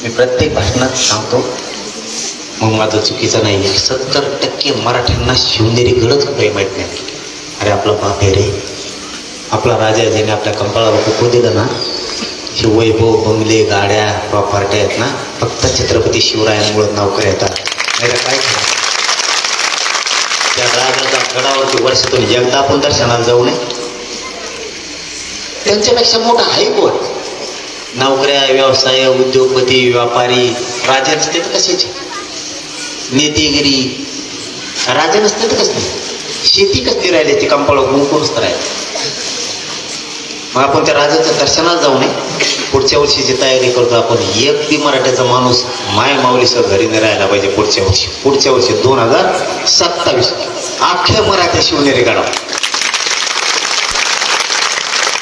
मी प्रत्येक भाषणात सांगतो, मग माझं चुकीचं नाही आहे. 70% मराठ्यांना शिवनेरी गडच कुठे माहीत नाही. अरे आपला बाप आहे रे, आपला राजा ज्याने आपल्या कंपाळावर कुकू दिलं ना, हे वैभव बंगले गाड्या प्रॉपर्टी आहेत ना, फक्त छत्रपती शिवरायांमुळे नौकऱ्या येतात. नाही काय त्या राजाच्या गडावरती वर्षातून एकदा आपण दर्शनाला जाऊ नये. त्यांच्यापेक्षा मोठा आहे कोण? नोकऱ्या, व्यवसाय, उद्योगपती, व्यापारी. राजा नसते तर कशाचे? नेतेगिरी. राजा नसते तर कसली? शेती कसली राहिली? ती कंपाळ गुंकूनच राहिली. मग आपण त्या राजाच्या दर्शनाला जाऊ नये. पुढच्या वर्षीची तयारी करतो आपण. एक बी मराठ्याचा माणूस माय माऊलीसह घरी नाही राहायला पाहिजे पुढच्या वर्षी 2027 अख्ख्या मराठ्या शिवनेरी गडावर.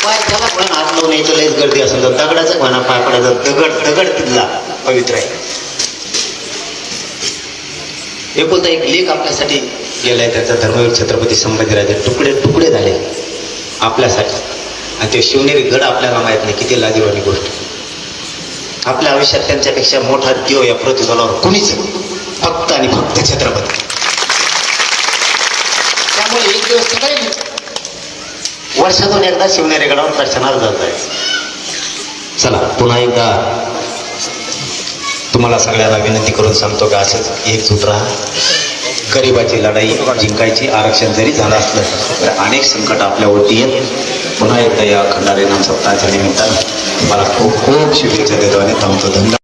पाय त्याला पण हात लावून यायचं लयच गर्दी असेल तर दगडाचा म्हणा, पाकडाचा दगड तिथला पवित्र आहे. एकुलता एक लेख आपल्यासाठी गेलाय, त्याचा धर्मवीर छत्रपती संभाजीराजे तुकडे तुकडे झाले आपल्यासाठी. आणि ते शिवनेरी गड आपल्याला माहित नाही. किती लाजिरवाणी गोष्ट. आपल्या आयुष्यात त्यांच्यापेक्षा मोठा देव या पृथ्वीतलावर कुणीच, फक्त आणि फक्त छत्रपती. त्यामुळे एक दिवस सगळे वर्षातून एकदा शिवनेरी गडावर दर्शनाला जात आहे. चला पुन्हा एकदा तुम्हाला सगळ्याला विनंती करून सांगतो की असंच एकजूट राहा. गरिबाची लढाई जिंकायची. आरक्षण जरी झालं असलं तर अनेक संकट आपल्यावरती येत. पुन्हा एकदा या खंडारे नाम सप्ताहाच्या निमित्तानं मला खूप खूप शुभेच्छा देतो आणि थांबतो. धन्यवाद.